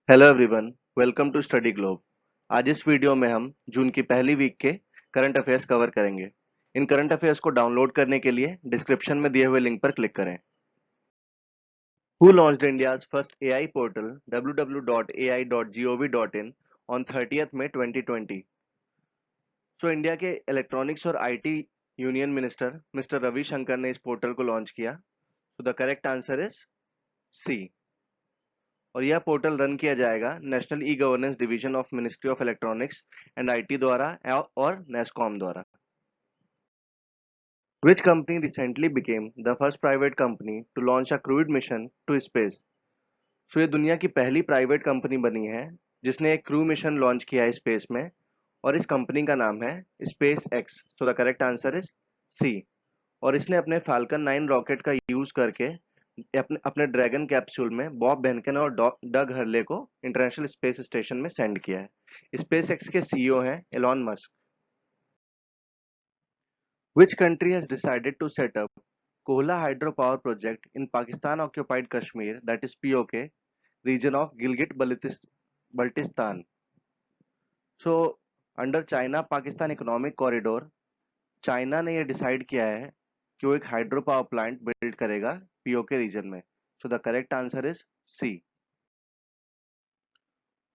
Hello everyone, welcome to study globe. आज इस video में हम जून की पहली वीक के करंट अफेयर्स कवर करेंगे। इन करंट अफेयर्स को डाउनलोड करने के लिए डिस्क्रिप्शन में दिए हुए लिंक पर क्लिक करें। Who launched India's first AI portal www.ai.gov.in on 30th May 2020? So India के इलेक्ट्रॉनिक्स और IT union minister mister Ravishankar ने इस पोर्टल को लॉन्च किया। So the correct answer is C. और यह पोर्टल रन किया जाएगा national e governance division of ministry of electronics and IT द्वारा और नेस्कॉम द्वारा। Which company recently became the first private company to launch a crewed mission to space? सो ये दुनिया की पहली प्राइवेट कंपनी बनी है जिसने एक क्रू मिशन लॉन्च किया है स्पेस में, और इस कंपनी का नाम है SpaceX. So the correct answer is C. और इसने अपने फाल्कन 9 रॉकेट का यूज करके अपने अपने ड्रैगन कैप्सूल में बॉब बेनकन और डग हर्ले को इंटरनेशनल स्पेस स्टेशन में सेंड किया है। स्पेस एक्स के सीईओ हैं Elon Musk. Which country has decided to set up Kohla hydropower project in Pakistan occupied Kashmir, that is POK, region of Gilgit-Baltistan? So under China Pakistan economic corridor China ने यह decide किया है कि वो एक hydro power plant build करेगा PoK region में। So the correct answer is C.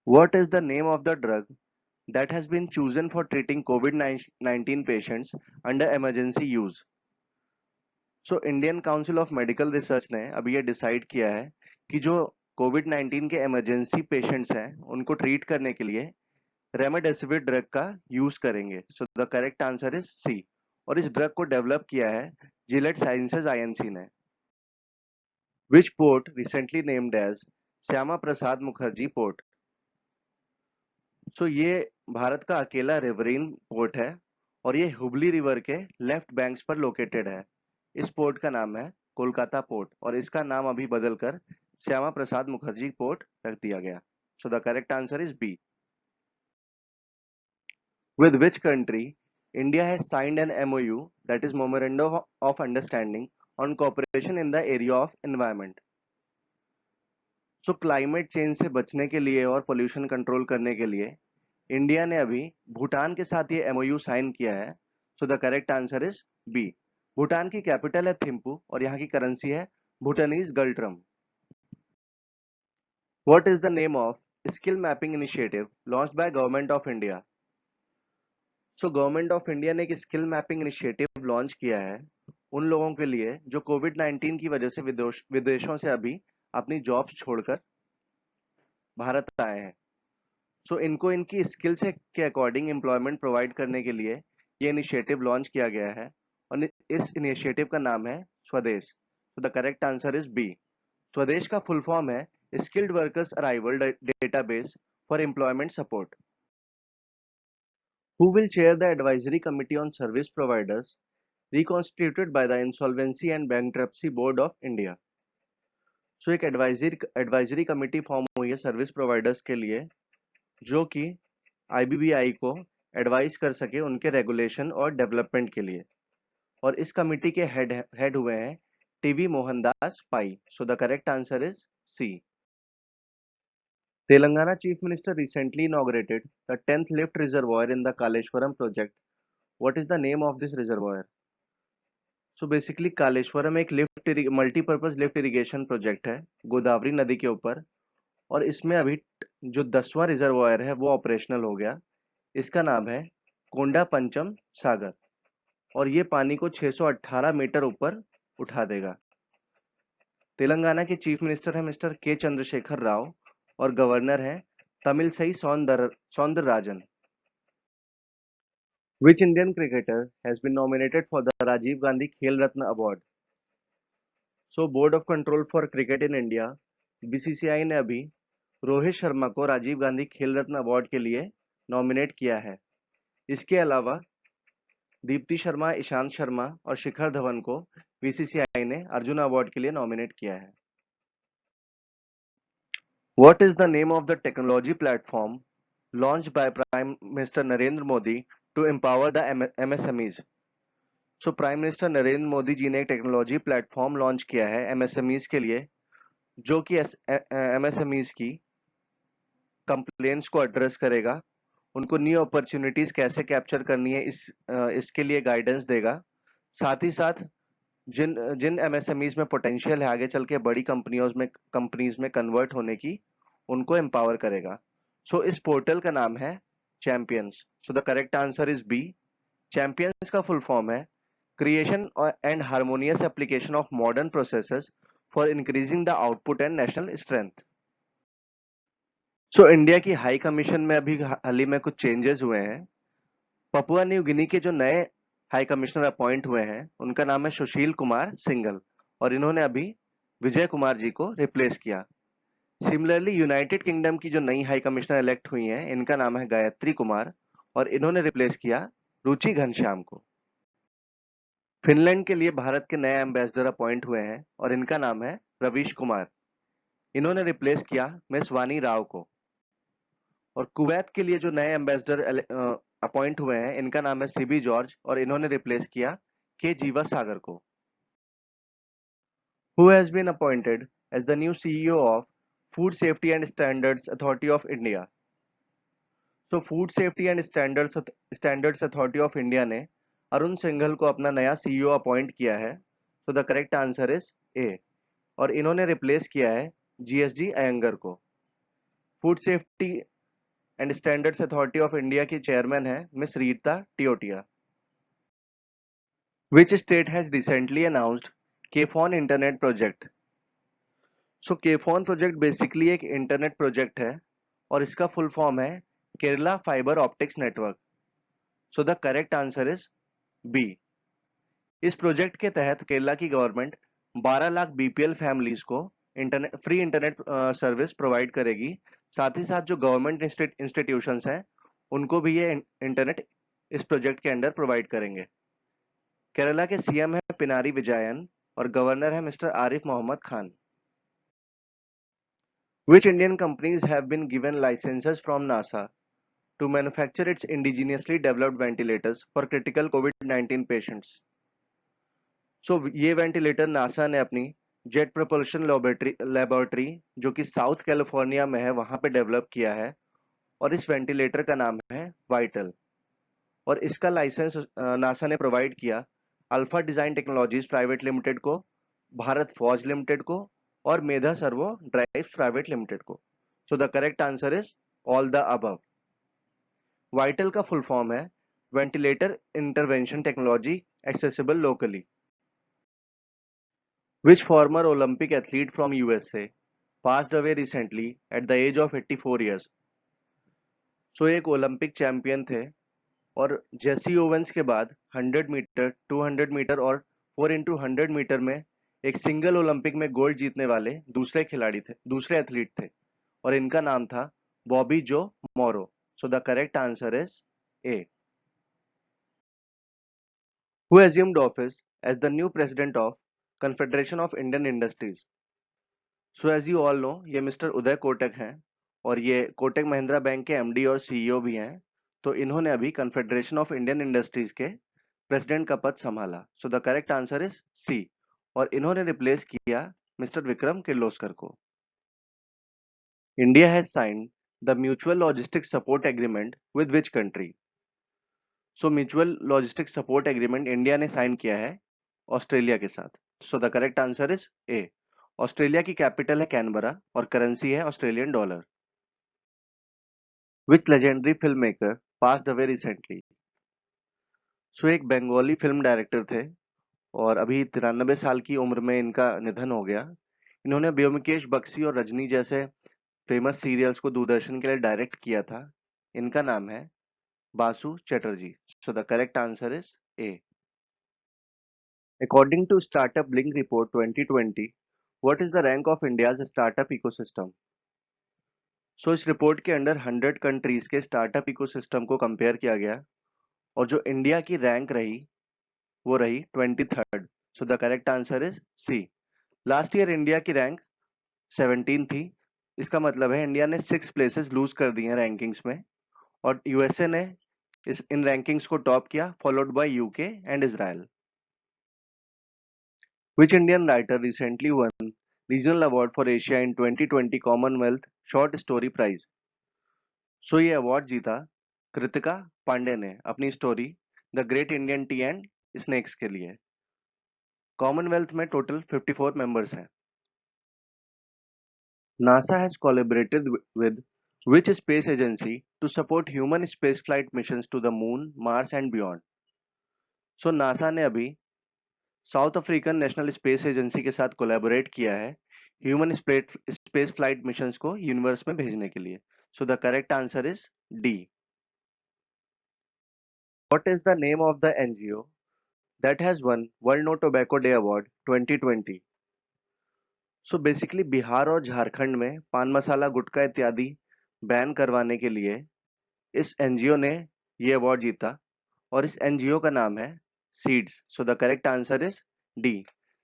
What is the name of the drug that has been chosen for treating COVID-19 patients under emergency use? So Indian council of medical research ने अभी ये decide किया है कि जो कोविड-19 के emergency patients हैं उनको ट्रीट करने के लिए रेमडेसिविर ड्रग का यूज करेंगे। So the correct answer is C. और इस ड्रग को डेवलप किया है जिलेट साइंसेज आईएनसी ने। Which port recently named as Shyama Prasad Mukherjee port? So ये भारत का अकेला रिवरीन पोर्ट है और ये हुबली रिवर के लेफ्ट बैंक्स पर लोकेटेड है। इस पोर्ट का नाम है कोलकाता पोर्ट और इसका नाम अभी बदलकर श्यामा प्रसाद मुखर्जी पोर्ट रख दिया गया। So the correct answer is B. With which country India has signed an MOU, that is Memorandum of Understanding on cooperation in the area of environment? So climate change से बचने के लिए और पोल्यूशन कंट्रोल करने के लिए India ने अभी भूटान के साथ ये एमओयू साइन किया है। So the correct answer is B. Bhutan की कैपिटल है थिम्पू और यहाँ की करेंसी है Bhutanese ngultrum. What is the name of skill mapping initiative launched by government of India? So government of India ने एक स्किल मैपिंग इनिशिएटिव लॉन्च किया है उन लोगों के लिए जो कोविड-19 की वजह से विदेशों से अभी अपनी जॉब्स छोड़कर भारत आए हैं। सो इनको इनकी स्किल से के अकॉर्डिंग एम्प्लॉयमेंट प्रोवाइड करने के लिए ये इनिशिएटिव लॉन्च किया गया है और इस इनिशिएटिव का नाम है Swadesh. So the correct answer is B. Swadesh का फुल फॉर्म है skilled workers arrival database for employment support. Who will chair the advisory committee on service providers reconstituted by the insolvency and bankruptcy board of India? So एक advisory committee form हुई है service providers के लिए जो कि IBBI को advice कर सके उनके रेगुलेशन और डेवलपमेंट के लिए, और इस कमिटी के हेड हुए हैं TV Mohandas Pai. So the correct answer is C. Telangana chief minister recently inaugurated the 10th lift reservoir in the Kaleshwaram project. What is the name of this reservoir? So basically Kaleshwaram एक multipurpose lift irrigation project है गोदावरी नदी के ऊपर, और इसमें अभी जो 10वां reservoir है वो ऑपरेशनल हो गया। इसका नाम है कोंडा पंचम सागर और ये पानी को 618 मीटर ऊपर उठा देगा। तेलंगाना के चीफ मिनिस्टर है मिस्टर के चंद्रशेखर राव और गवर्नर है तमिलसई Soundararajan. Which Indian cricketer has been nominated for the Rajiv Gandhi Khel Ratna Award? So board of control for cricket in India BCCI ने अभी रोहित शर्मा को राजीव गांधी खेल रत्न अवार्ड के लिए नॉमिनेट किया है। इसके अलावा दीप्ति शर्मा, ईशांत शर्मा और शिखर धवन को बीसीसीआई ने अर्जुन अवार्ड के लिए नॉमिनेट किया है। What is the name of the technology platform launched by prime minister Narendra Modi to empower the MSMEs? So prime minister Narendra Modi ji ने एक टेक्नोलॉजी प्लेटफॉर्म लॉन्च किया है एमएसएमईज के लिए जो कि एमएसएमईज की कंप्लेंट्स को एड्रेस करेगा, उनको न्यू अपॉर्चुनिटीज कैसे कैप्चर करनी है इसके लिए गाइडेंस देगा। साथ ही साथ जिन जिन एमएसएमईज में पोटेंशियल है आगे चल के बड़ी कंपनीज में कन्वर्ट होने की, उनको एम्पावर करेगा। सो इस पोर्टल का नाम है champions. So the correct answer is B. Champions का फुल फॉर्म है creation and harmonious application of modern processes for increasing the output and national strength. So India की हाई कमीशन में अभी हाल ही में कुछ चेंजेस हुए हैं। पपुआ न्यू गिनी के जो नए हाई कमिश्नर अपॉइंट हुए हैं उनका नाम है सुशील कुमार सिंघल, और इन्होंने अभी विजय कुमार जी को रिप्लेस किया। सिमिलरली यूनाइटेड किंगडम की जो नई हाई कमिश्नर इलेक्ट हुई हैं इनका नाम है गायत्री कुमार, और इन्होंने रिप्लेस किया रुचि घनश्याम को। फिनलैंड के लिए भारत के नए एम्बेसडर अपॉइंट हुए हैं और इनका नाम है रवीश कुमार, इन्होंने रिप्लेस किया मिस वानी राव को। और कुवैत के लिए जो नए एम्बेसडर अपॉइंट हुए हैं इनका नाम है सीबी जॉर्ज, और इन्होंने रिप्लेस किया के जीवा सागर को। Who has been appointed as the new CEO of food safety and standards authority of India. तो food safety and standards authority of India ने अरुण सिंघल को अपना नया सीईओ अपॉइंट किया है। तो the correct answer is A, और इन्होंने रिप्लेस किया है जीएसजी अयंगर को। Food safety and standards authority of India की चेयरमैन है miss Rita Teotia. Which state has recently announced KFON internet project? So KFON project basically एक इंटरनेट प्रोजेक्ट है और इसका फुल फॉर्म है Kerala fibre optics network. So the correct answer is B. इस project के तहत केरला की गवर्नमेंट 12 लाख बीपीएल फैमिलीज को फ्री इंटरनेट सर्विस प्रोवाइड करेगी। साथ ही साथ जो गवर्नमेंट इंस्टीट्यूशंस हैं उनको भी ये इंटरनेट इस प्रोजेक्ट के अंडर प्रोवाइड करेंगे। केरला के सीएम है पिनारी विजयन और गवर्नर है mister Arif Mohammad Khan. Which Indian companies have been given licenses from NASA to manufacture its indigenously developed ventilators for critical COVID-19 patients? सो ये वेंटिलेटर नासा ने अपनी जेट प्रोपल्शन लेबोरेटरी जो कि साउथ कैलिफोर्निया में है वहां पे डेवलप किया है, और इस वेंटिलेटर का नाम है वाइटल। और इसका लाइसेंस नासा ने प्रोवाइड किया alpha design technologies private limited को, भारत फौज लिमिटेड को, और मेधा सर्वो ड्राइव्स प्राइवेट लिमिटेड को। सो the correct answer is all the above. Vital का फुल फॉर्म है ventilator intervention technology accessible locally. Which former Olympic athlete from USA passed away recently at the age of 84 years? सो एक Olympic champion थे और Jesse Owens के बाद 100 metre, 200 metre और 4 into 100 metre में एक सिंगल ओलंपिक में गोल्ड जीतने वाले दूसरे एथलीट थे, और इनका नाम था बॉबी जो मोरो। सो the correct answer is A. Who assumed office as the new president of Confederation of Indian Industries? So as you all know ये मिस्टर उदय कोटक हैं, और ये कोटक महिंद्रा बैंक के एमडी और सीईओ भी हैं। तो इन्होंने अभी कन्फेडरेशन ऑफ इंडियन इंडस्ट्रीज के प्रेसिडेंट का पद संभाला। So the correct answer is C, और इन्होंने रिप्लेस किया मिस्टर विक्रम किर्लोस्कर को। India has signed the mutual logistics support agreement with which country? So mutual logistics support agreement India ने साइन किया है ऑस्ट्रेलिया के साथ। सो the correct answer is A. Australia की कैपिटल है कैनबरा और करेंसी है Australian dollar. Which legendary filmmaker passed away recently? सो एक बंगाली फिल्म डायरेक्टर थे और अभी 93 साल की उम्र में इनका निधन हो गया। इन्होंने ब्योमकेश बक्सी और रजनी जैसे फेमस सीरियल्स को दूरदर्शन के लिए डायरेक्ट किया था। इनका नाम है बासु चटर्जी। सो the correct answer is A. According to Startup Blink Report 2020, what is the rank of India's startup ecosystem? सो इस रिपोर्ट के अंडर 100 कंट्रीज के स्टार्टअप इकोसिस्टम को कंपेयर किया गया, और जो इंडिया की रैंक रही वो रही 23rd। So the correct answer is C. Last year India की रैंक 17 थी। इसका मतलब है इंडिया ने 6 प्लेसेस लूज कर दी हैं रैंकिंग्स में, और यूएसए ने इन रैंकिंग्स को टॉप किया, followed by UK and Israel. Which Indian writer recently won regional award for Asia in 2020 Commonwealth Short Story Prize? सो ये अवार्ड जीता कृतिका पांडे ने अपनी story the great Indian T and snacks के लिए। कॉमनवेल्थ में टोटल 54 मेंबर्स हैं। NASA has collaborated with which space agency to support human spaceflight missions to the moon, Mars and beyond? So NASA ने अभी South African national space agency के साथ collaborate किया है ह्यूमन स्पेस फ्लाइट मिशंस को universe में भेजने के लिए। So the correct answer is D. What is the name of the NGO that has won world no tobacco day award 2020? So basically Bihar और झारखंड में पान मसाला गुटखा इत्यादि बैन करवाने के लिए इस एनजीओ ने ये अवार्ड जीता और इस एनजीओ का नाम है SEEDS. So the correct answer is D.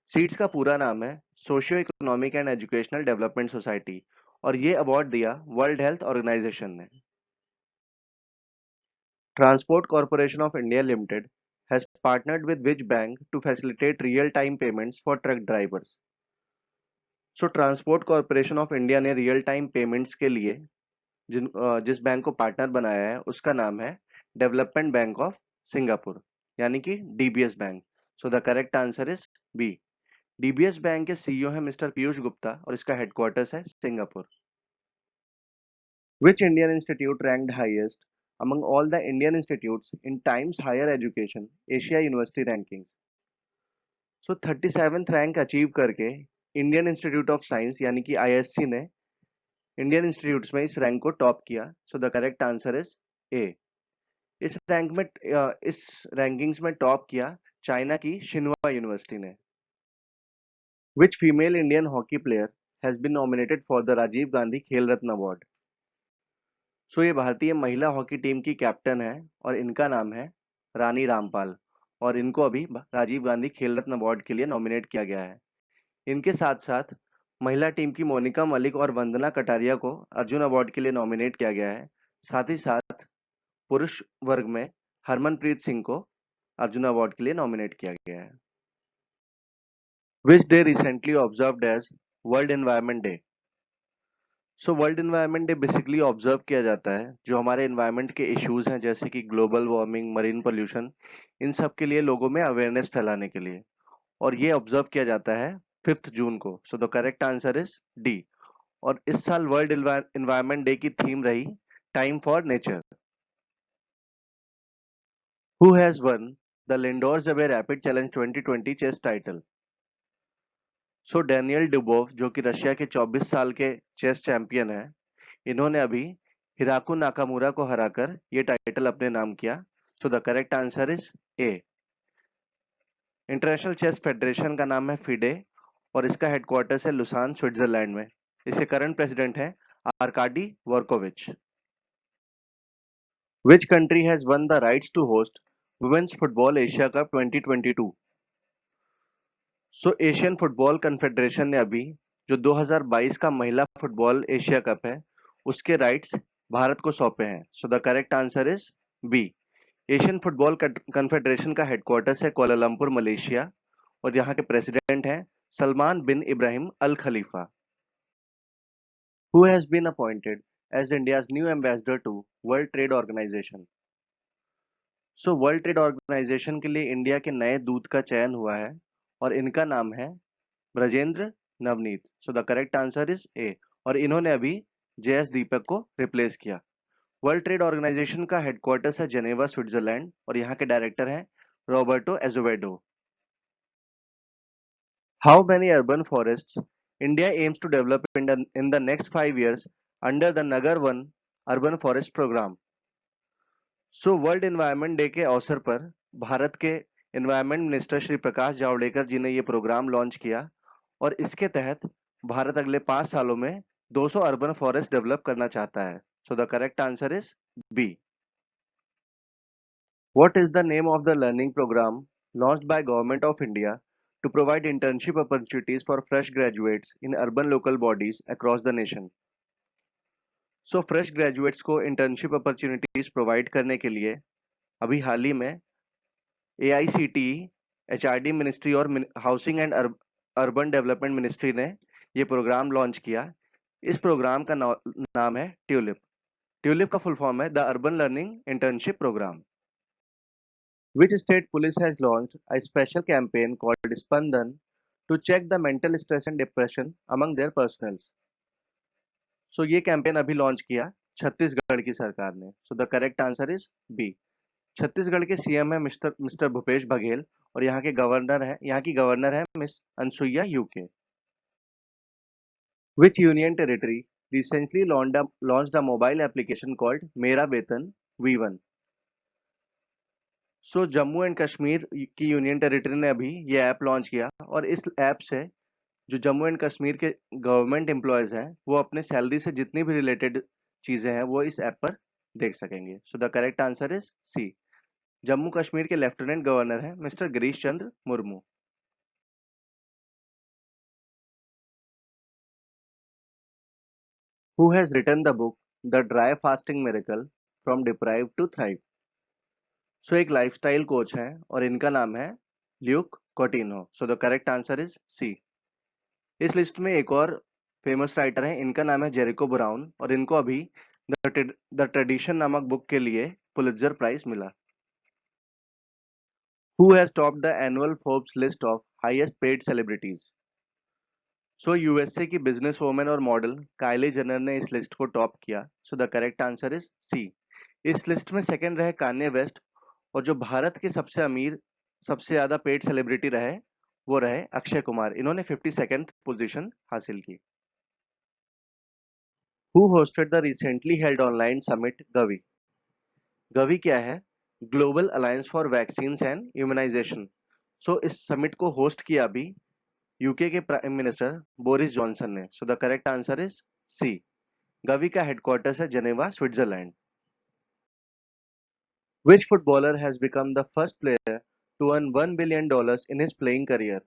SEEDS का पूरा नाम है Socio Economic and Educational Development Society और ये अवार्ड दिया वर्ल्ड हेल्थ ऑर्गेनाइजेशन ने। Transport Corporation of India Limited has partnered with which bank to facilitate real time payments for truck drivers? So Transport Corporation of India ने real time payments के लिए जिस bank को partner बनाया है उसका नाम है डेवलपमेंट बैंक ऑफ सिंगापुर यानी कि DBS bank. So the correct answer is B. DBS bank के सीईओ है मिस्टर पीयूष गुप्ता और इसका हेडक्वार्टर्स है Singapore. Which Indian institute ranked highest among all the Indian institutes in Times Higher Education Asia University Rankings? So 37th rank achieve करके Indian institute of science यानी कि ISC ने Indian institutes में इस rank को top किया। So the correct answer is ए। इस rankings में टॉप किया चाइना की शिन्हुआ यूनिवर्सिटी ने। Which female Indian hockey player has been nominated for the Rajiv Gandhi Khel Ratna award? सो ये भारतीय महिला हॉकी टीम की कैप्टन है और इनका नाम है रानी रामपाल और इनको अभी राजीव गांधी खेल रत्न अवार्ड के लिए नॉमिनेट किया गया है। इनके साथ साथ महिला टीम की मोनिका मलिक और वंदना कटारिया को अर्जुन अवार्ड के लिए नॉमिनेट किया गया है। साथ ही साथ पुरुष वर्ग में हरमनप्रीत सिंह को अर्जुन अवार्ड के लिए नॉमिनेट किया गया है। Which day recently observed as World environment Day? So world environment Day basically observe किया जाता है जो हमारे एनवायरनमेंट के इश्यूज हैं जैसे कि ग्लोबल वार्मिंग, मरीन पोल्यूशन, इन सब के लिए लोगों में अवेयरनेस फैलाने के लिए, और ये ऑब्जर्व किया जाता है 5 जून को। सो the correct answer is D. और इस साल वर्ल्ड एनवायरनमेंट डे की थीम रही time for nature. Who has won the Lindor जबे रैपिड चैलेंज 2020 चेस टाइटल? सो डैनियल डुबोव जो कि रशिया के 24 साल के चेस चैंपियन हैं, इन्होंने अभी हिराकू नाकामुरा को हराकर ये टाइटल अपने नाम किया। So the correct answer is A. International Chess Federation का नाम है फिडे और इसका हेडक्वार्टर्स है लुसान, स्विट्जरलैंड में। इसके करंट प्रेसिडेंट हैं Arkady Dvorkovich. Which country has won the rights to host women's football Asia cup 2022? So Asian football confederation ने अभी जो 2022 का महिला फुटबॉल एशिया कप है उसके राइट्स भारत को सौंपे हैं। So the correct answer is B. Asian football confederation का हेडक्वार्टर्स है कोलालमपुर, मलेशिया, और यहाँ के प्रेसिडेंट हैं Salman bin Ibrahim Al Khalifa. Who has been appointed as India's new ambassador to world trade organisation? So world trade organisation के लिए India के नए दूत का चयन हुआ है और इनका नाम है Brajendra Navnit. So the correct answer is A. और इन्होंने अभी जेएस दीपक को रिप्लेस किया। वर्ल्ड ट्रेड ऑर्गेनाइजेशन का हेडक्वार्टर्स है जेनेवा, स्विट्जरलैंड, और यहाँ के डायरेक्टर हैं Roberto Azevedo. How many urban forests India aims to develop in the next 5 years under the Nagar Van urban forest programme? So world environment day के अवसर पर भारत के एनवायरनमेंट मिनिस्टर श्री प्रकाश जावड़ेकर जी ने ये प्रोग्राम लॉन्च किया और इसके तहत भारत अगले 5 सालों में 200 अर्बन फॉरेस्ट डेवलप करना चाहता है। So the correct answer is B. What is the name of the learning program launched by Government of India to provide internship opportunities for fresh graduates in urban local bodies across the nation? So fresh graduates को internship opportunities provide करने के लिए अभी हाल ही में AICTE, HRD ministry और housing and urban development ministry ने ये programme launch किया। इस प्रोग्राम का नाम है ट्यूलिप। ट्यूलिप का फुल फॉर्म है the Urban Learning Internship Programme. Which state police has launched a special campaign called Spandan to check the mental stress and depression among their personnel? So ये campaign अभी launch किया छत्तीसगढ़ की सरकार ने। So the correct answer is B. Chhattisgarh के CM है mister mister Bhupesh Baghel और यहाँ की गवर्नर है Miss Anusuiya Uikey. Which union territory recently launched a mobile application called मेरा वेतन V1? So Jammu and Kashmir की यूनियन टेरिटरी ने अभी ये ऐप लॉन्च किया और इस ऐप से जो जम्मू एंड कश्मीर के गवर्नमेंट एम्प्लॉयज हैं वो अपने सैलरी से जितनी भी रिलेटेड चीजें हैं वो इस ऐप पर देख सकेंगे। So the correct answer is C. Jammu Kashmir के लेफ्टिनेंट गवर्नर हैं mister Girish Chandra Murmu. Who has written the book the dry fasting miracle from deprive to thrive? So एक लाइफस्टाइल कोच हैं और इनका नाम है Luke Coutinho. So the correct answer is C. इस list में एक और फेमस राइटर हैं, इनका नाम है जेरिको ब्राउन और इनको अभी द ट्रेडिशन नामक बुक के लिए पुलित्जर प्राइज मिला। Who has topped the annual Forbes list of highest paid celebrities? So USA की बिजनेस वोमेन और मॉडल काइली जेनर ने इस लिस्ट को टॉप किया। So the correct answer is C. इस लिस्ट में सेकंड रहे कान्ये वेस्ट और जो भारत के सबसे अमीर सबसे ज्यादा पेड सेलिब्रिटी रहे वो रहे अक्षय कुमार, इन्होंने 52nd पोजीशन हासिल की। Who hosted the recently held online summit Gavi? Gavi क्या है? Global alliance for vaccine and immunisation. So इस समिट को होस्ट किया अभी यूके के प्राइम मिनिस्टर बोरिस जॉनसन ने। So the correct answer is C. Gavi का हेडक्वार्टर्स है Geneva Switzerland. Which footballer has become the first player to earn $1 billion in his playing career?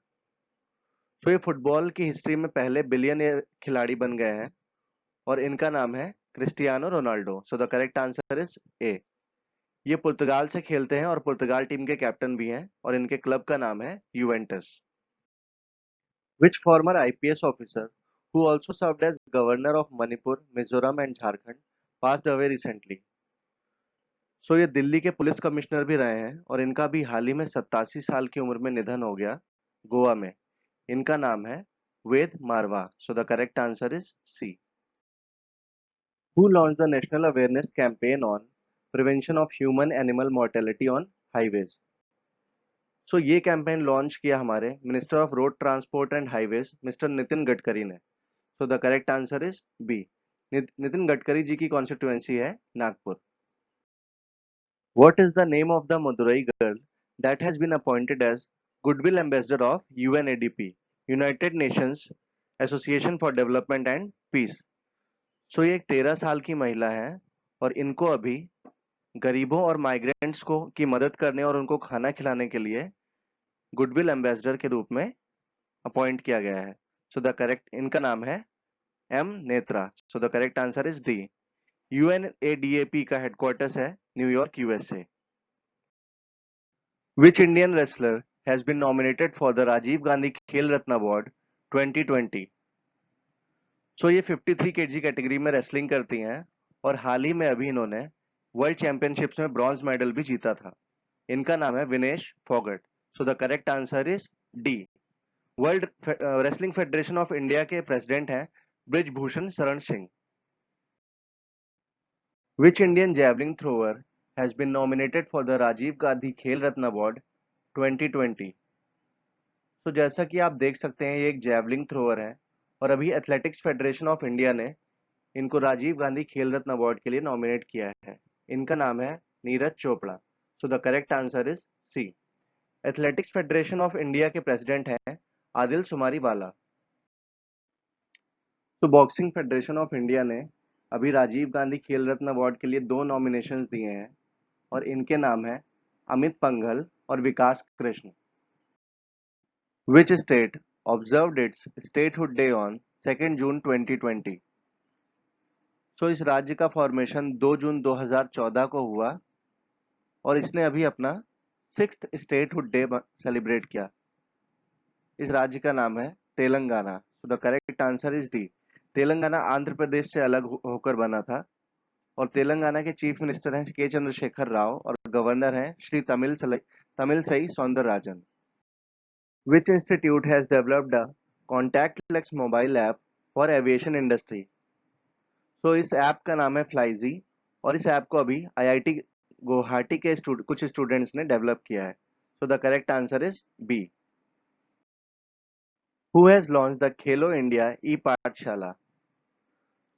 So ये football की history में पहले billionaire खिलाड़ी बन गए हैं और इनका नाम है Cristiano Ronaldo. So the correct answer is ए। ये पुर्तगाल से खेलते हैं और पुर्तगाल टीम के कैप्टन भी हैं और इनके क्लब का नाम है Juventus. Which former IPS officer who also served as governor of Manipur, Mizoram and Jharkhand passed away recently? सो ये दिल्ली के पुलिस कमिश्नर भी रहे हैं और इनका भी हाल ही में 87 साल की उम्र में निधन हो गया गोवा में। इनका नाम है Ved Marwah. So the correct answer is C. Who launched the national awareness campaign on prevention of human animal mortality on highways? So ये कैंपेन लॉन्च किया हमारे minister of road transport and highways mister Nitin Gadkari ने। So the correct answer is B. Nitin Gadkari ji की constituency है Nagpur. What is the name of the Madurai girl that has been appointed as goodwill ambassador of UNADP, United Nations association for development and peace? सो ये एक 13 साल की महिला है और इनको अभी गरीबों और माइग्रेंट्स को की मदद करने और उनको खाना खिलाने के लिए गुडविल एम्बेसडर के रूप में अपॉइंट किया गया है। सो द करेक्ट इनका नाम है M Netra. So the correct answer is D. UNADAP का हेडक्वार्टर्स है New York USA. Which Indian wrestler has been nominated for the Rajiv Gandhi Khel Ratna award 2020? सो ये 53 केजी कैटेगरी में रेसलिंग करती हैं और हाल ही में अभी इन्होंने वर्ल्ड चैंपियनशिप्स में ब्रॉन्ज मेडल भी जीता था। इनका नाम है Vinesh Phogat. So the correct answer is D. World Wrestling Federation of India के प्रेसिडेंट हैं Brijbhushan Sharan Singh. Which Indian javelin thrower has been nominated for the Rajiv Gandhi Khel Ratna award 2020? तो जैसा कि आप देख सकते हैं ये एक जैवलिन थ्रोअर है और अभी एथलेटिक्स फेडरेशन ऑफ इंडिया ने इनको राजीव गांधी खेल रत्न अवार्ड के लिए नॉमिनेट किया है। इनका नाम है Neeraj Chopra. So the correct answer is C. Athletics Federation of India के प्रेसिडेंट हैं आदिल सुमारी वाला। तो बॉक्सिंग फेडरेशन ऑफ इंडिया ने अभी राजीव गांधी खेल रत्न अवार्ड के लिए 2 नॉमिनेशंस दिए हैं और इनके नाम है अमित पंघल और Vikas Krishan. Which state observed its statehood day on 2 June 2020? So इस राज्य का फॉर्मेशन 2 जून 2014 को हुआ और इसने अभी अपना 6th स्टेटहुड डे सेलिब्रेट किया। इस राज्य का नाम है Telangana. So the correct answer is D. Telangana Andhra Pradesh से अलग होकर बना था और तेलंगाना के चीफ मिनिस्टर हैं के चंद्रशेखर राव और गवर्नर हैं Shri तमिलसई Soundararajan. Which institute has developed a contactless mobile app for aviation industry? तो इस ऐप का नाम है फ्लाईजी और इस ऐप को अभी आईआईटी गुवाहाटी के कुछ स्टूडेंट्स ने डेवलप किया है। So the correct answer is B. Who has launch the Khelo India e Pathshala?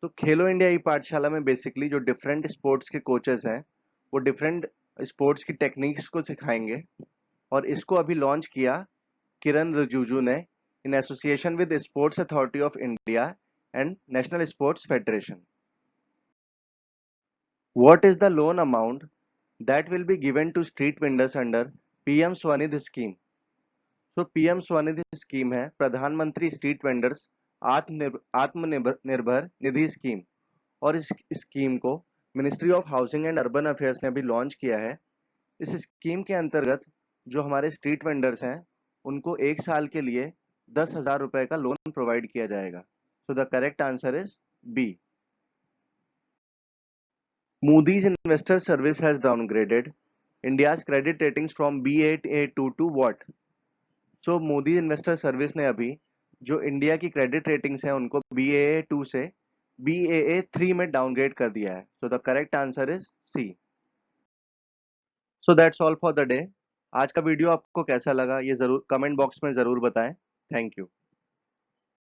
तो खेलो इंडिया ई पाठशाला में बेसिकली जो डिफरेंट स्पोर्ट्स के कोचेस हैं वो डिफरेंट स्पोर्ट्स की टेक्निक्स को सिखाएंगे और इसको अभी लॉन्च किया किरण रिजिजू ने in association with sports authority of India and national sports federation. What is the loan amount that will be given to street vendors under PM Swanidhi scheme? So PM Swanidhi scheme है प्रधानमंत्री street vendors Atmanirbhar Nidhi scheme और इस scheme को ministry of housing and urban affairs ने अभी launch किया है। इस स्कीम के अंतर्गत जो हमारे स्ट्रीट वेंडर्स हैं उनको 1 साल के लिए 10,000 रुपए का लोन प्रोवाइड किया जाएगा। So the correct answer is B. Moody's Investor Service has downgraded India's credit ratings from Baa2 to what? So Moody's Investor Service ने अभी जो इंडिया की क्रेडिट रेटिंग्स हैं उनको Baa2 से Baa3 में डाउनग्रेड कर दिया है। So the correct answer is C. So that's all for the day. आज का वीडियो आपको कैसा लगा ये जरूर कमेंट बॉक्स में जरूर बताएं। Thank you.